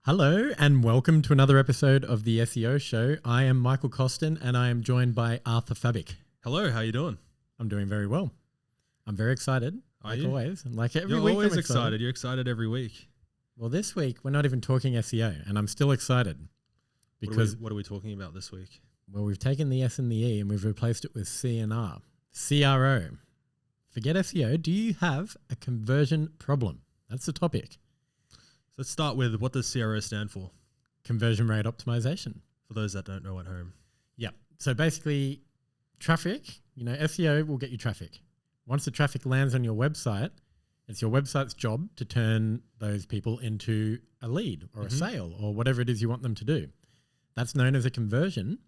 Hello and welcome to another episode of the SEO show. I am Michael Costin and I am joined by Arthur Fabic. Hello, how you doing? I'm doing very well. I'm very excited, like always. And like every You're week always I'm excited. You're excited every week. Well, this week we're not even talking SEO and I'm still excited because what are we talking about this week? Well, we've taken the S and the E and we've replaced it with C and R. CRO. Forget SEO. Do you have a conversion problem? That's the topic. So let's start with, what does CRO stand for? Conversion rate optimization. For those that don't know at home. Yeah. So basically traffic, SEO will get you traffic. Once the traffic lands on your website, it's your website's job to turn those people into a lead or a sale or whatever it is you want them to do. That's known as a conversion.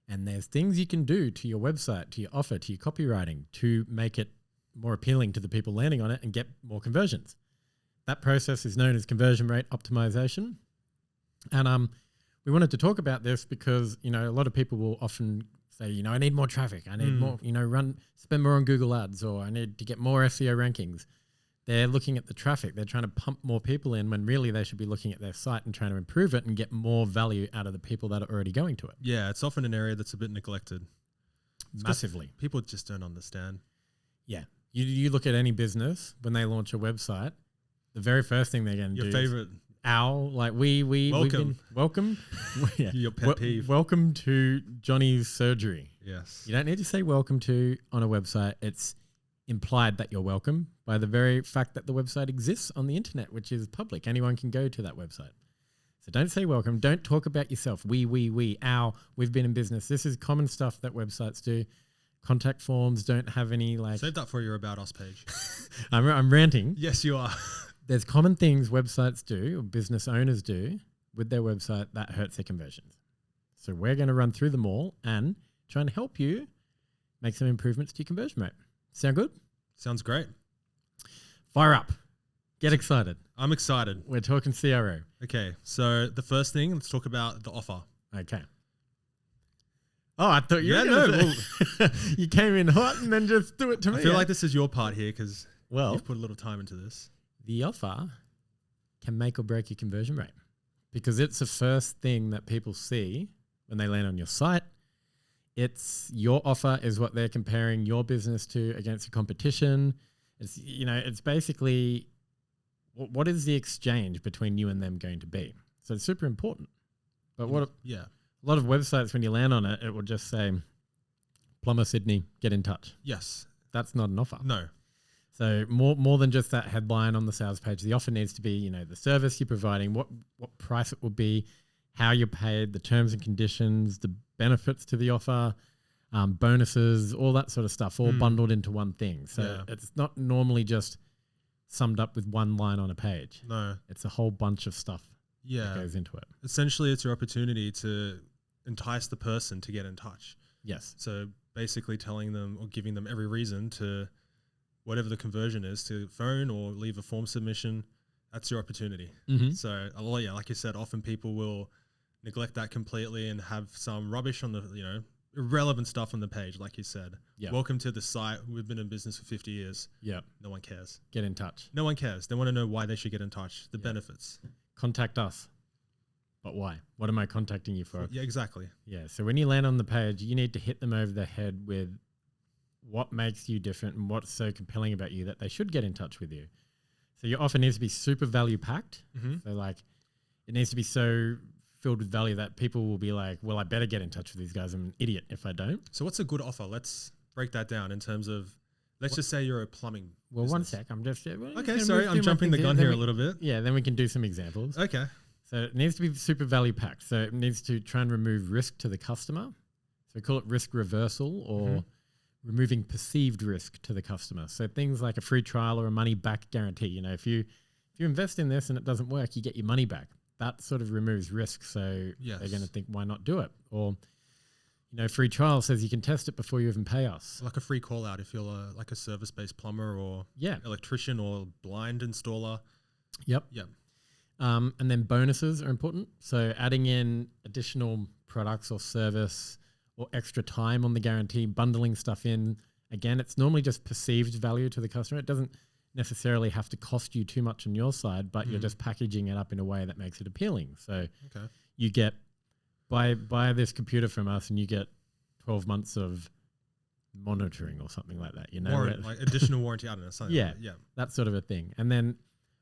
And there's things you can do to your website, to your offer, to your copywriting to make it more appealing to the people landing on it and get more conversions. That process is known as conversion rate optimization. And we wanted to talk about this because, a lot of people will often say, I need more traffic. I need more, spend more on Google Ads, or I need to get more SEO rankings. They're looking at the traffic. They're trying to pump more people in when really they should be looking at their site and trying to improve it and get more value out of the people that are already going to it. Yeah, it's often an area that's a bit neglected. Massively. People just don't understand. Yeah. You look at any business, when they launch a website, the very first thing they're going to do Your favorite. Welcome. Yeah. Your pet peeve. Welcome to Johnny's surgery. Yes. You don't need to say welcome to on a website. It's implied that you're welcome by the very fact that the website exists on the internet, which is public. Anyone can go to that website. So don't say welcome. Don't talk about yourself. We, we've been in business. This is common stuff that websites do. Contact forms don't have any Save that for your About Us page. I'm ranting. Yes, you are. There's common things websites do or business owners do with their website that hurts their conversions. So we're going to run through them all and try and help you make some improvements to your conversion rate. Sound good? Sounds great. Fire up. Get excited. I'm excited. We're talking CRO. Okay, so the first thing, let's talk about the offer. Okay. Oh, I thought you were you came in hot and then just do it to me. I feel like this is your part here because you've put a little time into this. The offer can make or break your conversion rate because it's the first thing that people see when they land on your site. It's your offer is what they're comparing your business to against the competition. It's, it's basically what is the exchange between you and them going to be? So it's super important. But a lot of websites, when you land on it, it will just say, Plumber Sydney, get in touch. Yes. That's not an offer. No. So more than just that headline on the sales page, the offer needs to be, the service you're providing, what price it will be, how you're paid, the terms and conditions, the benefits to the offer, bonuses, all that sort of stuff, all bundled into one thing. So it's not normally just summed up with one line on a page. No. It's a whole bunch of stuff that goes into it. Essentially, it's your opportunity to entice the person to get in touch. Yes. So basically telling them or giving them every reason to, whatever the conversion is, to phone or leave a form submission. That's your opportunity. So, like you said, often people will neglect that completely and have some rubbish on the, irrelevant stuff on the page, like you said. Yep. Welcome to the site. We've been in business for 50 years. Yeah. No one cares. Get in touch. No one cares. They want to know why they should get in touch, the benefits. Contact us. But why? What am I contacting you for? Yeah, exactly. Yeah. So when you land on the page, you need to hit them over the head with what makes you different and what's so compelling about you that they should get in touch with you. So your offer needs to be super value packed. So it needs to be so filled with value that people will be like, well, I better get in touch with these guys. I'm an idiot if I don't. So what's a good offer? Let's break that down in terms of, let's just say you're a plumbing business. One sec. I'm just... okay, sorry. I'm jumping the gun here a little bit. Yeah, then we can do some examples. Okay. So it needs to be super value packed. So it needs to try and remove risk to the customer. So we call it risk reversal or removing perceived risk to the customer. So things like a free trial or a money back guarantee. If you invest in this and it doesn't work, you get your money back. That sort of removes risk. So they're going to think, why not do it? Or, free trial says you can test it before you even pay us. Like a free call out if you're like a service-based plumber or electrician or blind installer. Yep. Yep. And then bonuses are important. So adding in additional products or service or extra time on the guarantee, bundling stuff in. Again, it's normally just perceived value to the customer. It doesn't necessarily have to cost you too much on your side, but you're just packaging it up in a way that makes it appealing. So you get, buy this computer from us and you get 12 months of monitoring or something like that, you know, like additional warranty. I don't know. Something like that. That sort of a thing. And then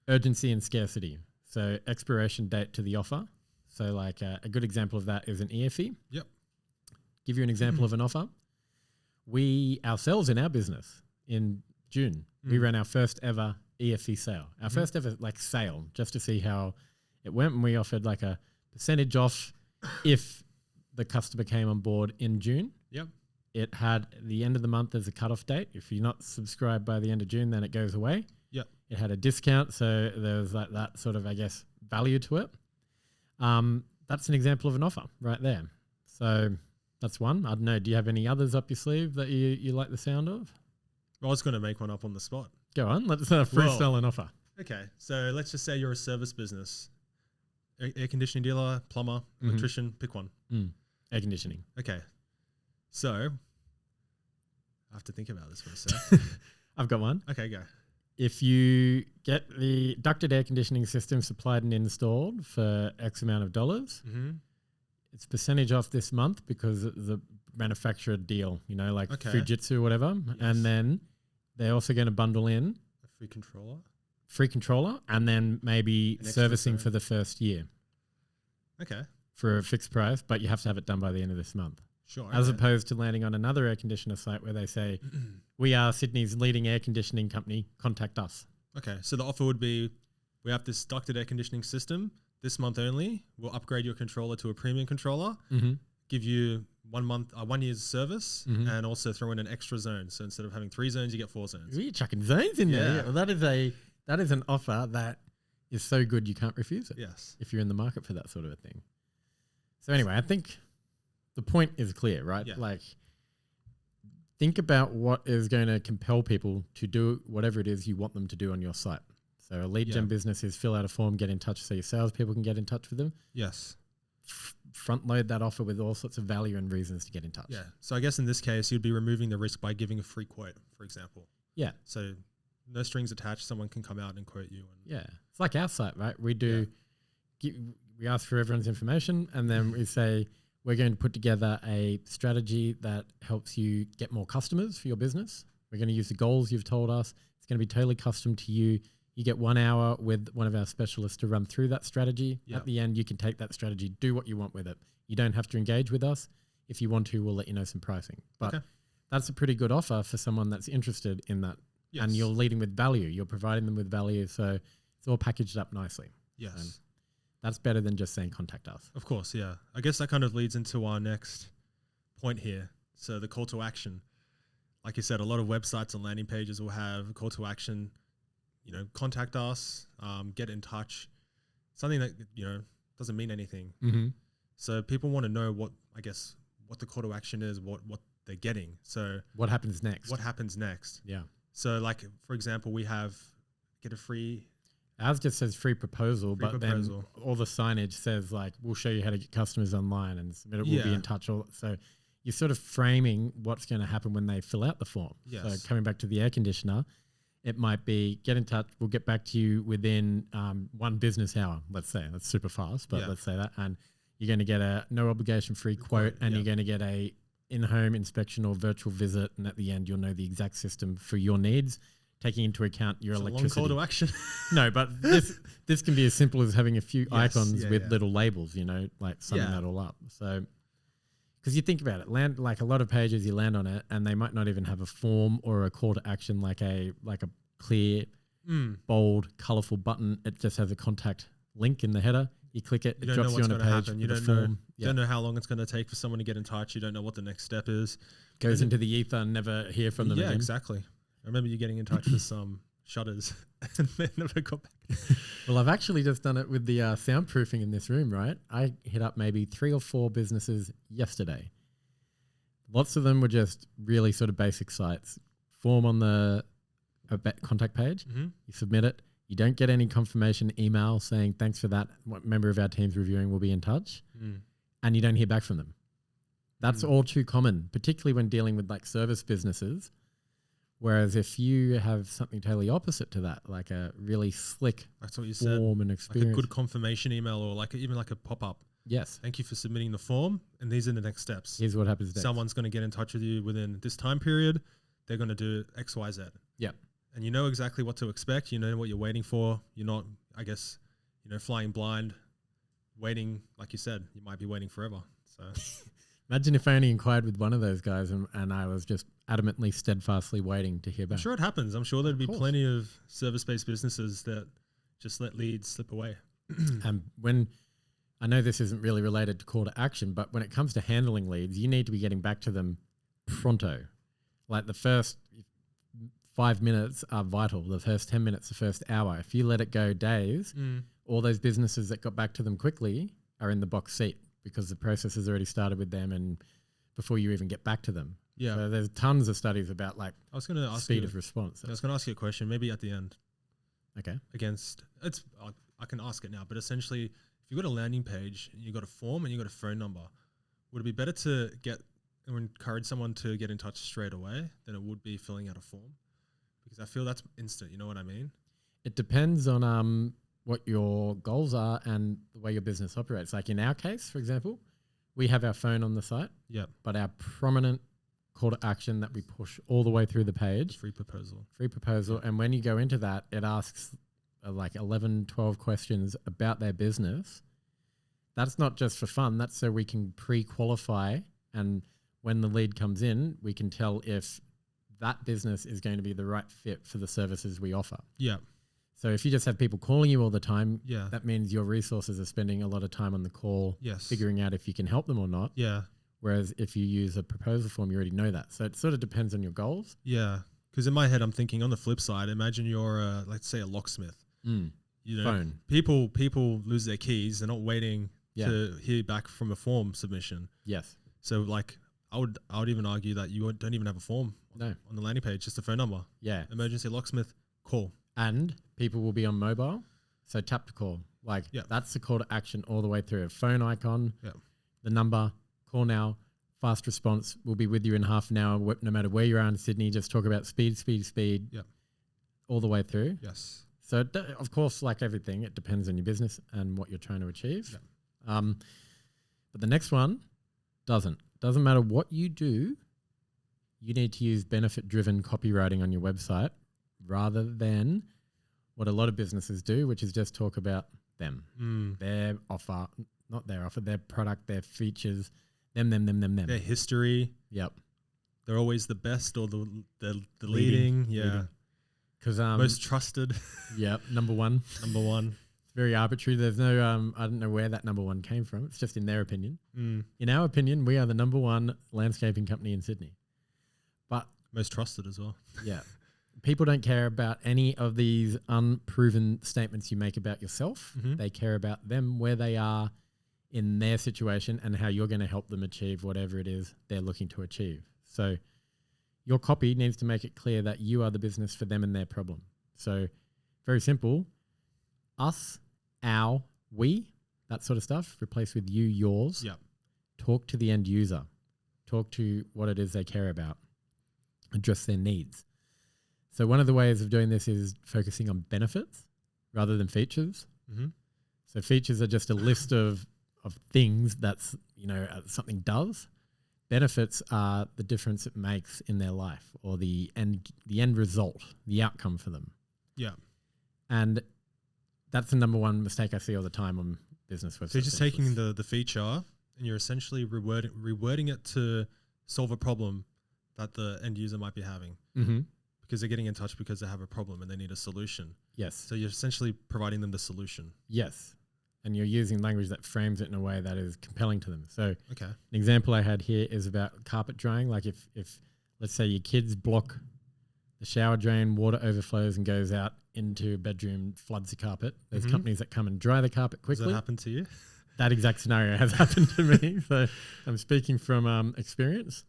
urgency and scarcity. So expiration date to the offer. So like a good example of that is an EFE. Yep. Give you an example of an offer. We ourselves in our business in June, we ran our first ever EFE sale, our first ever like sale, just to see how it went. And we offered like a percentage off if the customer came on board in June. Yep. It had the end of the month as a cutoff date. If you're not subscribed by the end of June, then it goes away. Yep. It had a discount, so there was like that sort of, I guess, value to it. That's an example of an offer right there. So that's one. I don't know. Do you have any others up your sleeve that you like the sound of? Well, I was going to make one up on the spot. Go on. Let's freestyle an offer. Okay. So let's just say you're a service business, air conditioning dealer, plumber, electrician, pick one. Air conditioning. Okay. So I have to think about this for a sec. I've got one. Okay, go. If you get the ducted air conditioning system supplied and installed for X amount of dollars, it's percentage off this month because it's a manufacturer deal, you know, like Fujitsu or whatever. Yes. And then they're also going to bundle in a free controller, and then maybe servicing for the first year. Okay. For a fixed price, but you have to have it done by the end of this month. Sure. As opposed to landing on another air conditioner site where they say, we are Sydney's leading air conditioning company, contact us. Okay. So the offer would be, we have this ducted air conditioning system this month only. We'll upgrade your controller to a premium controller, give you 1 year's service, and also throw in an extra zone. So instead of having 3 zones, you get 4 zones. You're chucking zones in there. Yeah. Well, that is an offer that is so good you can't refuse it. Yes. If you're in the market for that sort of a thing. So anyway, I think the point is clear, right? Yeah. Like, think about what is going to compel people to do whatever it is you want them to do on your site. So a lead gen business is fill out a form, get in touch so your salespeople can get in touch with them. Yes. Front load that offer with all sorts of value and reasons to get in touch. Yeah. So I guess in this case, you'd be removing the risk by giving a free quote, for example. Yeah. So no strings attached. Someone can come out and quote you. It's like our site, right? We do, we ask for everyone's information and then we say, we're going to put together a strategy that helps you get more customers for your business. We're going to use the goals you've told us. It's going to be totally custom to you. You get 1 hour with one of our specialists to run through that strategy. Yep. At the end, you can take that strategy, do what you want with it. You don't have to engage with us. If you want to, we'll let you know some pricing. But that's a pretty good offer for someone that's interested in that. Yes. And you're leading with value. You're providing them with value. So it's all packaged up nicely. Yes. And that's better than just saying contact us. Of course, yeah. I guess that kind of leads into our next point here. So the call to action. Like you said, a lot of websites and landing pages will have a call to action, you know, contact us, get in touch, something that, you know, doesn't mean anything. So people want to know what the call to action is, what they're getting. So what happens next? What happens next? Yeah. So like, for example, we have get a free... Ours just says free proposal, then all the signage says like, we'll show you how to get customers online and submit it. We'll be in touch. So you're sort of framing what's going to happen when they fill out the form. Yes. So coming back to the air conditioner, it might be get in touch. We'll get back to you within 1 business hour. Let's say that's super fast, but let's say that. And you're going to get a no obligation free quote and you're going to get a in-home inspection or virtual visit. And at the end, you'll know the exact system for your needs, taking into account your electricity. Long call to action. No, but this can be as simple as having a few icons with little labels, you know, like summing that all up. So, because you think about it, like a lot of pages, you land on it and they might not even have a form or a call to action, like a clear, bold, colorful button. It just has a contact link in the header. You click it, it drops you on a page. You don't know how long it's going to take for someone to get in touch. You don't know what the next step is. Goes into the ether and never hear from them again. Yeah, exactly. I remember you getting in touch with some shutters and they never got back. Well, I've actually just done it with the soundproofing in this room, right? I hit up maybe 3 or 4 businesses yesterday. Lots of them were just really sort of basic sites. Form on the contact page. You submit it. You don't get any confirmation email saying thanks for that. What member of our team's reviewing will be in touch. And you don't hear back from them. That's all too common, particularly when dealing with like service businesses, Whereas if you have something totally opposite to that, like a really slick That's what you said. form and experience. Like a good confirmation email or like even like a pop-up. Yes. Thank you for submitting the form, and these are the next steps. Here's what happens next. Someone's going to get in touch with you within this time period. They're going to do X, Y, Z. Yeah. And you know exactly what to expect. You know what you're waiting for. You're not, I guess, flying blind, waiting. Like you said, you might be waiting forever. So imagine if I only inquired with one of those guys and I was just adamantly, steadfastly waiting to hear back. I'm sure it happens. I'm sure there'd be plenty of service-based businesses that just let leads slip away. When I know this isn't really related to call to action, but when it comes to handling leads, you need to be getting back to them pronto. Like the first 5 minutes are vital. The first 10 minutes, the first hour. If you let it go days, all those businesses that got back to them quickly are in the box seat because the process has already started with them and before you even get back to them. Yeah. So there's tons of studies about like I was going to ask speed of response. I was going to ask you a question, maybe at the end. Okay. I can ask it now, but essentially, if you've got a landing page, and you've got a form and you've got a phone number, would it be better to encourage someone to get in touch straight away than it would be filling out a form? Because I feel that's instant. You know what I mean? It depends on what your goals are and the way your business operates. Like in our case, for example, we have our phone on the site. Yep. But our prominent call to action that we push all the way through the page. Free proposal. Yep. And when you go into that, it asks like 11, 12 questions about their business. That's not just for fun. That's so we can pre-qualify. And when the lead comes in, we can tell if that business is going to be the right fit for the services we offer. Yeah. So if you just have people calling you all the time, yeah, that means your resources are spending a lot of time on the call, figuring out if you can help them or not. Yeah. Whereas if you use a proposal form, you already know that. So it sort of depends on your goals. Yeah. Because in my head, I'm thinking on the flip side, imagine you're, let's say, a locksmith. Phone. People lose their keys. They're not waiting to hear back from a form submission. Yes. So like I would even argue that you don't even have a form on the landing page, just a phone number. Yeah. Emergency locksmith, call. And people will be on mobile. So tap to call. Like that's the call to action all the way through. A phone icon, the number, call now, fast response. We'll be with you in half an hour, no matter where you are in Sydney. Just talk about speed, all the way through. Yes. So of course, like everything, it depends on your business and what you're trying to achieve. But the next one doesn't matter what you do. You need to use benefit-driven copywriting on your website rather than what a lot of businesses do, which is just talk about them, their offer, not their offer, their product, their features, them. Their history. Yep. They're always the best or the leading. Yeah. Because most trusted. Yep. Number one. It's very arbitrary. There's no, I don't know where that number one came from. It's just in their opinion. In our opinion, we are the number one landscaping company in Sydney. But most trusted as well. Yeah. People don't care about any of these unproven statements you make about yourself. They care about them, where they are in their situation and how you're going to help them achieve whatever it is they're looking to achieve. So your copy needs to make it clear that you are the business for them and their problem. So very simple. Us, our, we, that sort of stuff, replace with you, yours. Yep. Talk to the end user. Talk to what it is they care about. Address their needs. So one of the ways of doing this is focusing on benefits rather than features. So features are just a list of things that's, something does. Benefits are the difference it makes in their life or the end result, the outcome for them. Yeah. And that's the number one mistake I see all the time on business websites. So you're just taking the feature and you're essentially rewording it to solve a problem that the end user might be having. Because they're getting in touch because they have a problem and they need a solution. Yes. So you're essentially providing them the solution. Yes. And you're using language that frames it in a way that is compelling to them. So an example I had here is about carpet drying. Like if let's say your kids block the shower drain, water overflows and goes out into a bedroom, floods the carpet. There's companies that come and dry the carpet quickly. Does that happen to you? That exact scenario has happened to me. So I'm speaking from experience.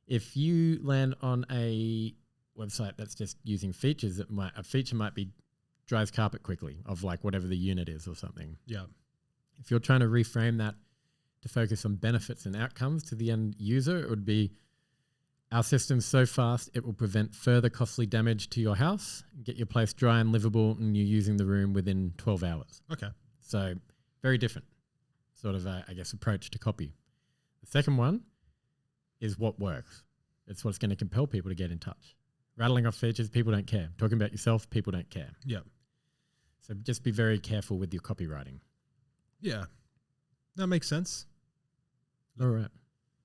If you land on a website that's just using features, a feature might be dries carpet quickly of like whatever the unit is or something. Yeah. If you're trying to reframe that to focus on benefits and outcomes to the end user, it would be Our system's so fast, it will prevent further costly damage to your house, get your place dry and livable, and you're using the room within 12 hours. Okay. So very different sort of, I guess, approach to copy. The second one is what works. It's what's going to compel people to get in touch. Rattling off features, people don't care. Talking about yourself, people don't care. Yeah. So just be very careful with your copywriting. Yeah. That makes sense. All right.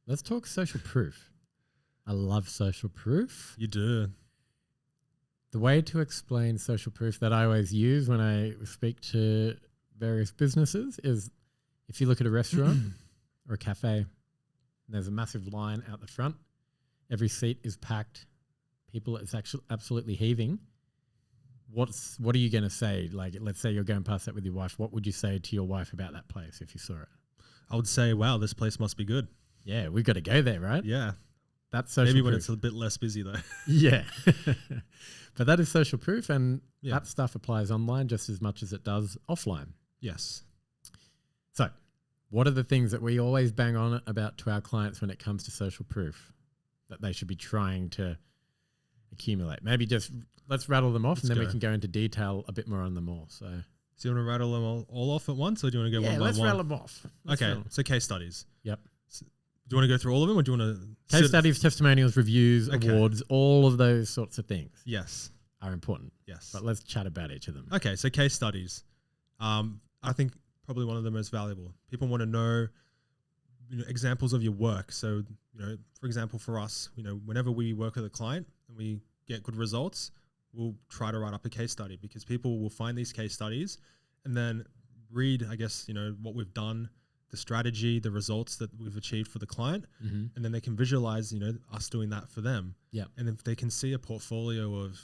Let's talk social proof. I love social proof. You do. The way to explain social proof that I always use when I speak to various businesses is if you look at a restaurant or a cafe, and there's a massive line out the front, every seat is packed, people, it's actually absolutely heaving. What are you going to say? Like, let's say you're going past that with your wife. What would you say to your wife about that place if you saw it? I would say, wow, this place must be good. Yeah, we've got to go there, right? Yeah. That's social Maybe proof. when it's a bit less busy though. Yeah. But that is social proof, and that stuff applies online just as much as it does offline. Yes. So what are the things that we always bang on about to our clients when it comes to social proof that they should be trying to accumulate? Maybe just let's rattle them off, and then we can go into detail a bit more on them all. So you want to rattle them all off at once, or do you want to go one by one? Let's rattle them off. So case studies. Yep. Do you want to go through all of them, or do you want to... Case studies, testimonials, reviews, awards, all of those sorts of things. Yes. Are important. Yes. But let's chat about each of them. Okay, so case studies. I think probably one of the most valuable. People want to know, examples of your work. So, for example, for us, whenever we work with a client and we get good results, we'll try to write up a case study, because people will find these case studies and then read, I guess, what we've done, the strategy, the results that we've achieved for the client, and then they can visualize, us doing that for them. Yeah. And if they can see a portfolio of,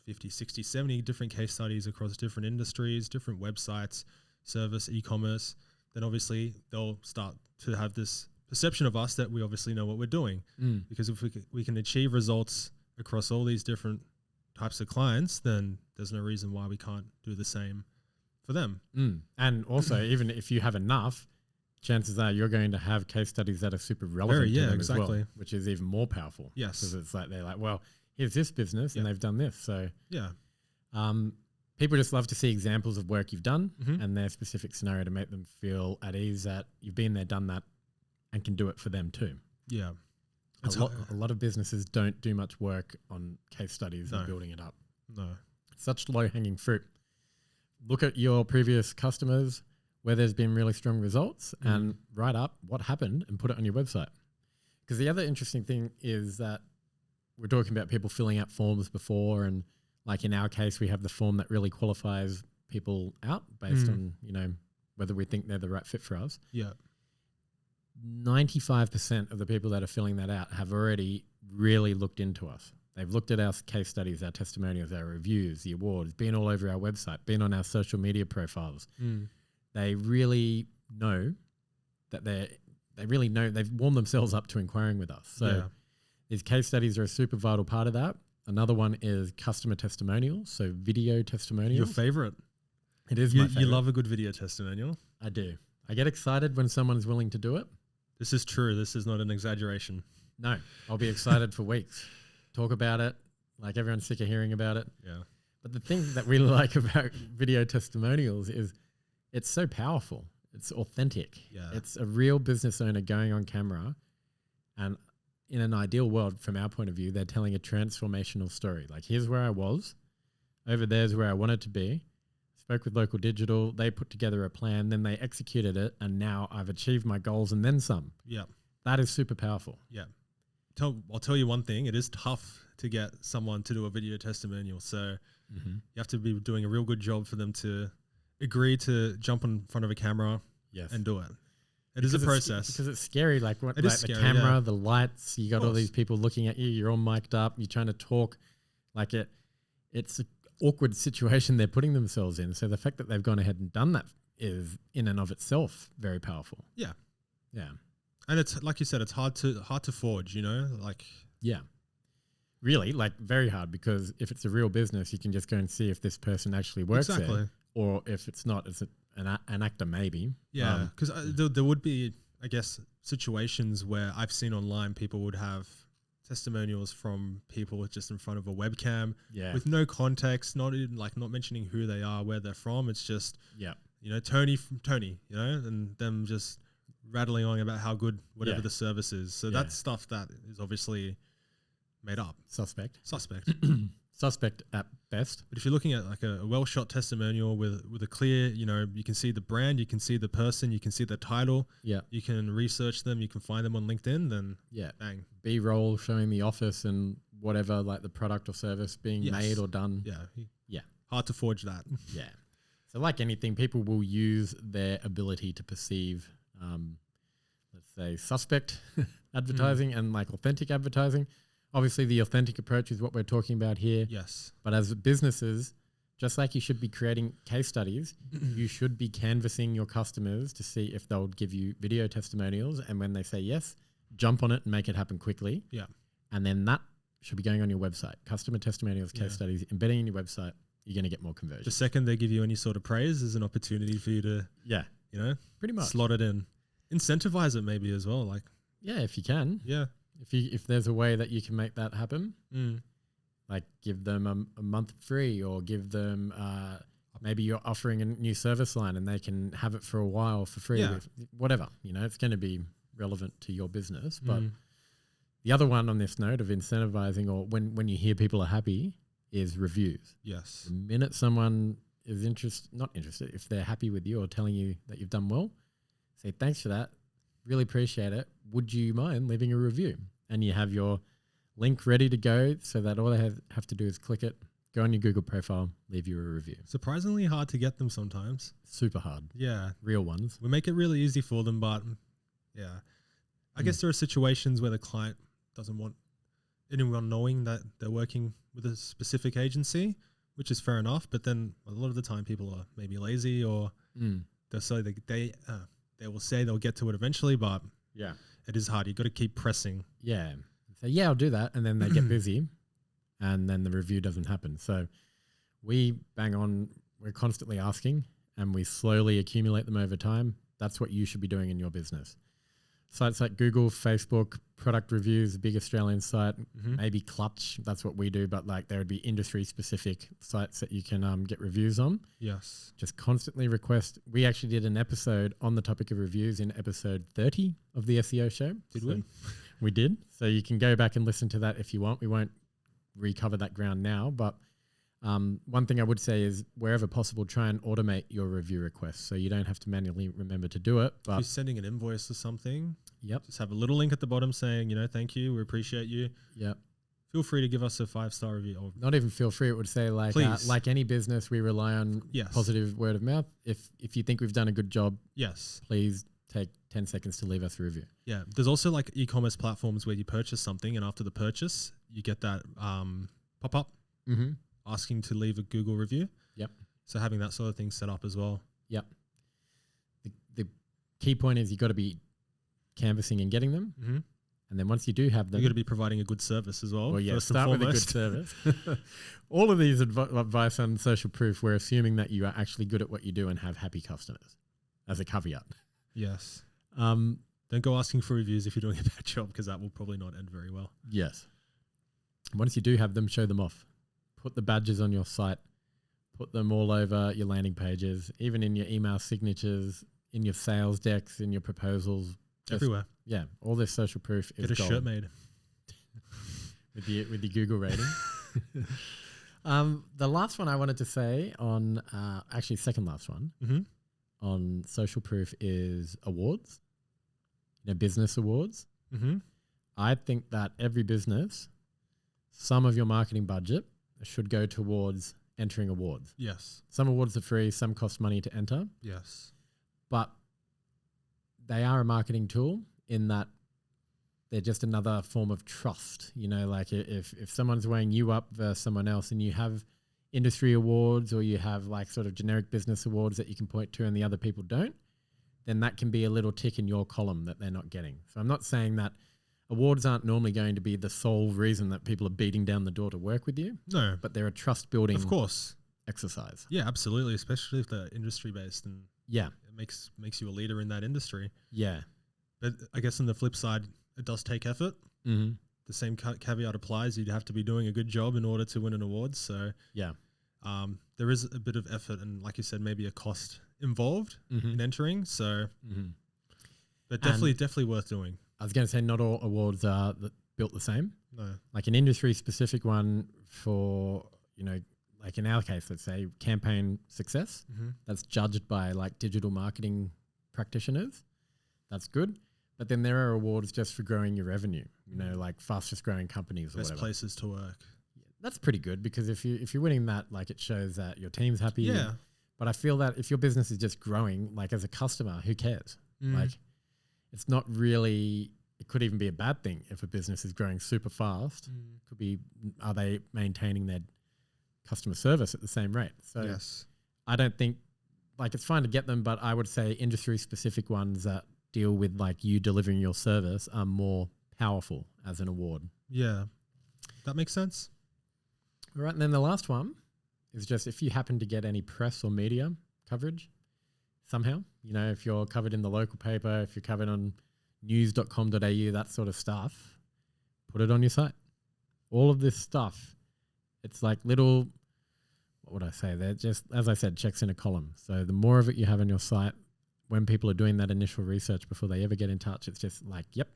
50, 60, 70 different case studies across different industries, different websites, service, e-commerce, then obviously they'll start to have this perception of us that we obviously know what we're doing. Because if we can achieve results across all these different types of clients, then there's no reason why we can't do the same for them. And also, even if you have enough, chances are you're going to have case studies that are super relevant to them as well, which is even more powerful. Yes. Because it's like, they're like, well, here's this business and they've done this. So people just love to see examples of work you've done and their specific scenario to make them feel at ease that you've been there, done that, and can do it for them too. Yeah. A lot of businesses don't do much work on case studies and building it up. No. Such low-hanging fruit. Look at your previous customers where there's been really strong results and write up what happened and put it on your website. Because the other interesting thing is that we're talking about people filling out forms before, and like in our case, we have the form that really qualifies people out based on, whether we think they're the right fit for us. Yeah. 95% of the people that are filling that out have already really looked into us. They've looked at our case studies, our testimonials, our reviews, the awards, been all over our website, been on our social media profiles. They really know that they've warmed themselves up to inquiring with us. So these case studies are a super vital part of that. Another one is customer testimonials, so video testimonials. Your favorite. It is my favorite. You love a good video testimonial. I do. I get excited when someone is willing to do it. This is true. This is not an exaggeration. No, I'll be excited for weeks. Talk about it. Like, everyone's sick of hearing about it. Yeah. But the thing that we like about video testimonials is it's so powerful. It's authentic. Yeah. It's a real business owner going on camera, and in an ideal world, from our point of view, they're telling a transformational story. Like, here's where I was, over there's where I wanted to be. Spoke with Local Digital, they put together a plan, then they executed it, and now I've achieved my goals and then some. Yeah. That is super powerful. Yeah. I'll tell you one thing, it is tough to get someone to do a video testimonial. So you have to be doing a real good job for them to agree to jump in front of a camera and do it. It is a process. Because it's scary. Like, is the scary, camera, the lights, you got all these people looking at you, you're all mic'd up, you're trying to talk. Like, it's an awkward situation they're putting themselves in. So the fact that they've gone ahead and done that is in and of itself very powerful. Yeah. Yeah. And it's, like you said, it's hard to forge, like. Yeah. Really, like, very hard, because if it's a real business, you can just go and see if this person actually works there. Or if it's not, it's an actor maybe. Yeah, because there would be, I guess, situations where I've seen online people would have testimonials from people just in front of a webcam Yeah. with no context, not even like not mentioning who they are, where they're from. It's just, Yeah. you know, Tony from Tony, you know, and them just rattling on about how good whatever the service is. So that's stuff that is obviously made up. Suspect. Suspect at best. But if you're looking at like a well-shot testimonial with a clear, you know, you can see the brand, you can see the person, you can see the title, you can research them, you can find them on LinkedIn, then bang. B-roll showing the office and whatever, like the product or service being made or done. Yeah. Hard to forge that. Yeah. So like anything, people will use their ability to perceive, let's say, suspect advertising and like authentic advertising. Obviously, the authentic approach is what we're talking about here. Yes. But as businesses, just like you should be creating case studies, you should be canvassing your customers to see if they'll give you video testimonials. And when they say yes, jump on it and make it happen quickly. Yeah. And then that should be going on your website. Customer testimonials, case studies, embedding in your website, you're going to get more conversion. The second they give you any sort of praise is an opportunity for you to, you know, pretty much slot it in. Incentivize it maybe as well. Like, yeah, if you can. Yeah. If there's a way that you can make that happen, like give them a month free, or give them maybe you're offering a new service line and they can have it for a while for free, with whatever, you know, it's going to be relevant to your business. But the other one on this note of incentivizing, or when you hear people are happy, is reviews. Yes. The minute someone is not interested, if they're happy with you or telling you that you've done well, say thanks for that. Really appreciate it. Would you mind leaving a review? And you have your link ready to go, so that all they have to do is click it, go on your Google profile, leave you a review. Surprisingly hard to get them sometimes. Super hard. Yeah. Real ones. We make it really easy for them, but I guess there are situations where the client doesn't want anyone knowing that they're working with a specific agency, which is fair enough. But then a lot of the time people are maybe lazy, or they'll say they will say they'll get to it eventually, but it is hard. You've got to keep pressing. Yeah. So I'll do that. And then they get busy and then the review doesn't happen. So we bang on, we're constantly asking and we slowly accumulate them over time. That's what you should be doing in your business. Sites like Google, Facebook, product reviews, a big Australian site, maybe Clutch. That's what we do. But like there would be industry specific sites that you can get reviews on. Yes. Just constantly request. We actually did an episode on the topic of reviews in episode 30 of the SEO show. Did we? We did. So you can go back and listen to that if you want. We won't recover that ground now. But one thing I would say is wherever possible, try and automate your review requests so you don't have to manually remember to do it. But if you're sending an invoice or something, just have a little link at the bottom saying, you know, thank you, we appreciate you. Feel free to give us a 5-star review. Or not even feel free. It would say like any business, we rely on positive word of mouth. If you think we've done a good job, please take 10 seconds to leave us a review. Yeah. There's also like e-commerce platforms where you purchase something and after the purchase, you get that pop-up asking to leave a Google review. So having that sort of thing set up as well. The key point is you've got to be canvassing and getting them. And then once you do have them, you've got to be providing a good service as well. Start with a good service. All of these advice on social proof, we're assuming that you are actually good at what you do and have happy customers as a caveat. Yes. Don't go asking for reviews if you're doing a bad job, because that will probably not end very well. Yes. Once you do have them, show them off. Put the badges on your site. Put them all over your landing pages, even in your email signatures, in your sales decks, in your proposals. Everywhere. Yeah. All this social proof is Get a gold. shirt made. with the Google rating. The last one I wanted to say on, actually second last one, on social proof is awards, business awards. I think that every business, some of your marketing budget should go towards entering awards. Yes. Some awards are free, some cost money to enter. Yes. But they are a marketing tool in that they're just another form of trust. Like if someone's weighing you up versus someone else and you have industry awards or you have like sort of generic business awards that you can point to and the other people don't, then that can be a little tick in your column that they're not getting. So I'm not saying that awards aren't normally going to be the sole reason that people are beating down the door to work with you. No. But they're a trust building exercise. Yeah, absolutely. Especially if they're industry based and it makes you a leader in that industry. Yeah. But I guess on the flip side, it does take effort. the same caveat applies. You'd have to be doing a good job in order to win an award. So Yeah. there is a bit of effort and, like you said, maybe a cost involved in entering. So, but definitely worth doing. I was going to say not all awards are built the same. No. Like an industry specific one for, like in our case, let's say campaign success, that's judged by like digital marketing practitioners. That's good. But then there are awards just for growing your revenue, like fastest growing companies or Best whatever. places to work. That's pretty good because if you're winning that, like it shows that your team's happy. Yeah. But I feel that if your business is just growing, like as a customer, who cares? Like it's not really, it could even be a bad thing if a business is growing super fast. Could be, are they maintaining their customer service at the same rate? So Yes. I don't think, like it's fine to get them, but I would say industry specific ones that deal with like you delivering your service are more powerful as an award. Yeah. That makes sense. All right. And then the last one is just if you happen to get any press or media coverage somehow, if you're covered in the local paper, if you're covered on news.com.au, that sort of stuff, put it on your site. All of this stuff, it's like little, what would I say? They're just, as I said, checks in a column. So the more of it you have on your site, when people are doing that initial research before they ever get in touch, it's just like, yep,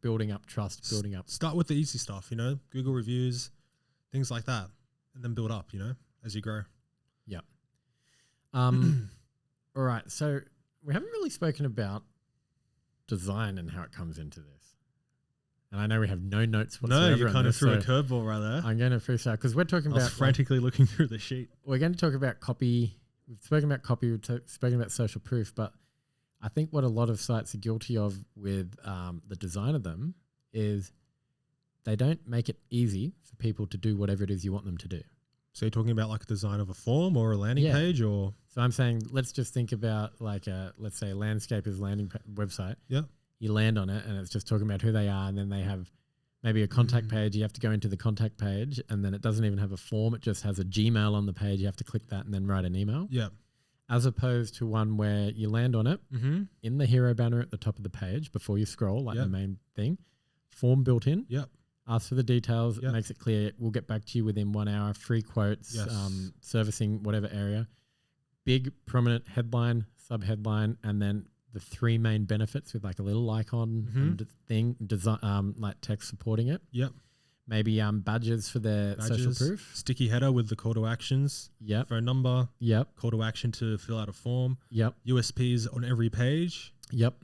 building up trust, building up. Start with the easy stuff, Google reviews, things like that, and then build up, as you grow. Yeah. All right. So we haven't really spoken about design and how it comes into this. And I know we have no notes whatsoever. No, you kind of threw a curveball right there. I'm going to freestyle because we're talking about. I was frantically looking through the sheet. We're going to talk about copy. We've spoken about copy. We've spoken about social proof, but I think what a lot of sites are guilty of with the design of them is they don't make it easy for people to do whatever it is you want them to do. So you're talking about like a design of a form or a landing page, or? So I'm saying let's just think about like let's say a landscaper's landing website. Yeah. You land on it and it's just talking about who they are, and then they have maybe a contact page. You have to go into the contact page, and then it doesn't even have a form. It just has a Gmail on the page. You have to click that and then write an email. Yeah. As opposed to one where you land on it in the hero banner at the top of the page before you scroll, like the main thing, form built in. Yep. Ask for the details. It makes it clear. We'll get back to you within 1 hour. Free quotes, servicing whatever area. Big prominent headline, sub-headline, and then the 3 main benefits with like a little icon and thing, design, like text supporting it. Yep. Maybe badges for their social proof. Sticky header with the call to actions. Yep. Phone number. Yep. Call to action to fill out a form. Yep. USPs on every page. Yep.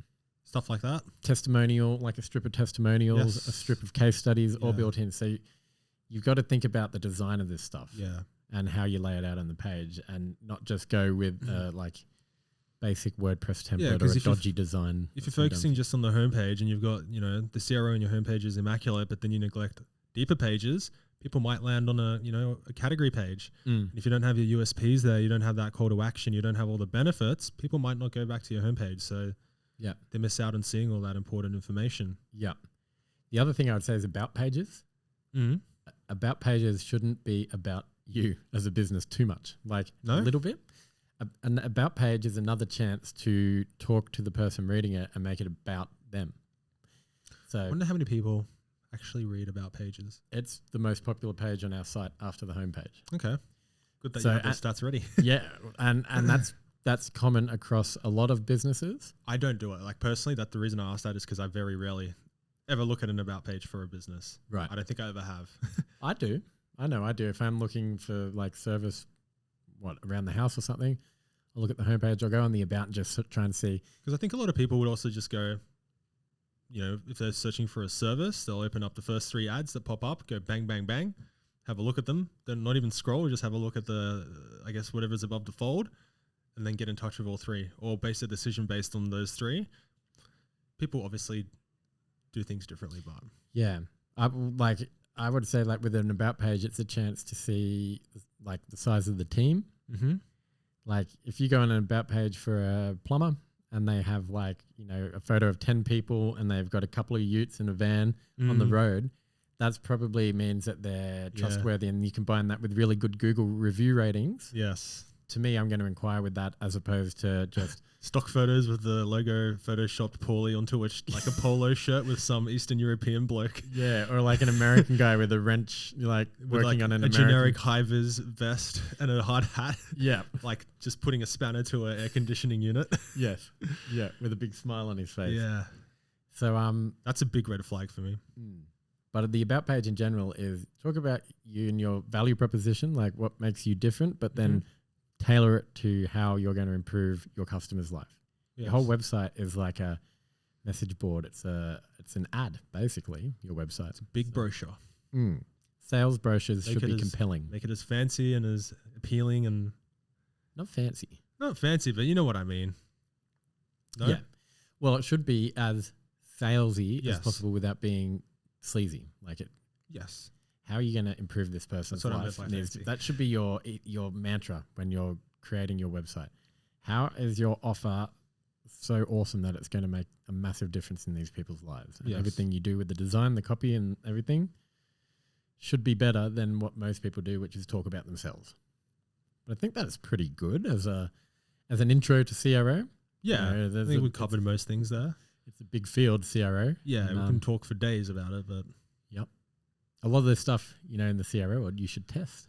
Stuff like that. Testimonial, like a strip of testimonials, a strip of case studies, all built in. So you've got to think about the design of this stuff. Yeah. And how you lay it out on the page, and not just go with like basic WordPress template or a dodgy design. If you're focusing just on the homepage and you've got, the CRO in your homepage is immaculate, but then you neglect deeper pages, people might land on a category page. If you don't have your USPs there, you don't have that call to action, you don't have all the benefits, people might not go back to your homepage. So they miss out on seeing all that important information. Yeah. The other thing I would say is about pages. About pages shouldn't be about you as a business too much, like a little bit. An about page is another chance to talk to the person reading it and make it about them. So I wonder how many people actually read about pages. It's the most popular page on our site after the homepage. Okay. Good that you have those stats ready. Yeah. And that's common across a lot of businesses. I don't do it. Like personally, the reason I asked that is because I very rarely ever look at an about page for a business. Right. I don't think I ever have. I do. I know I do. If I'm looking for like service, around the house or something, I'll look at the homepage. I'll go on the about and just try and see. Because I think a lot of people would also just go, if they're searching for a service, they'll open up the first 3 ads that pop up, go bang, bang, bang, have a look at them, then not even scroll, just have a look at whatever's above the fold, and then get in touch with all 3 or base a decision based on those 3. People obviously do things differently, but yeah, I would say like with an about page, it's a chance to see like the size of the team. Like if you go on an about page for a plumber and they have like, a photo of 10 people and they've got a couple of utes in a van on the road, that's probably means that they're trustworthy, and you combine that with really good Google review ratings. Yes. To me, I'm going to inquire with that as opposed to just Stock photos with the logo photoshopped poorly onto like a polo shirt with some Eastern European bloke. Yeah, or like an American guy with a wrench, like With working like on an a American generic high-vis vest and a hard hat. Yeah. Like just putting a spanner to an air conditioning unit. Yes. Yeah, with a big smile on his face. Yeah. So that's a big red flag for me. But the about page in general is talk about you and your value proposition, like what makes you different, but then tailor it to how you're going to improve your customer's life. Yes. Your whole website is like a message board. It's an ad, basically, your website. It's a big brochure. Sales brochures should be compelling. Make it as fancy and as appealing and... Not fancy. Not fancy, but you know what I mean. No? Yeah. Well, it should be as salesy Yes. as possible without being sleazy. Like it. Yes. How are you going to improve this person's That's what I life? meant by fancy. That should be your mantra when you're creating your website. How is your offer so awesome that it's going to make a massive difference in these people's lives? And everything you do with the design, the copy and everything should be better than what most people do, which is talk about themselves. But I think that's pretty good as an intro to CRO. Yeah, You know, I think we covered most things there. It's a big field, CRO. Yeah, and, we can talk for days about it, but... Yep. A lot of this stuff, in the CRO, you should test.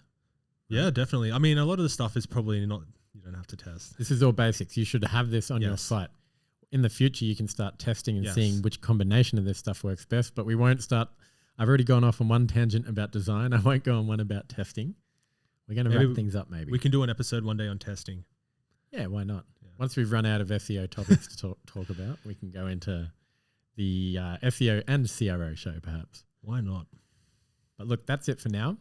Yeah, definitely. I mean, a lot of the stuff is probably not... You don't have to test. This is all basics. You should have this on your site. In the future, you can start testing and seeing which combination of this stuff works best, but we won't start... I've already gone off on one tangent about design. I won't go on one about testing. We're going to wrap things up maybe. We can do an episode one day on testing. Yeah, why not? Yeah. Once we've run out of SEO topics to talk about, we can go into the SEO and CRO show perhaps. Why not? But look, that's it for now.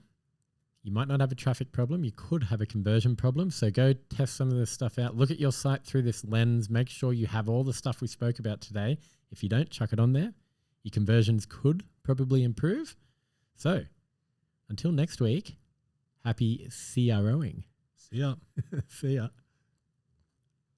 You might not have a traffic problem. You could have a conversion problem. So go test some of this stuff out. Look at your site through this lens. Make sure you have all the stuff we spoke about today. If you don't, chuck it on there. Your conversions could probably improve. So until next week, happy CROing. See ya. See ya.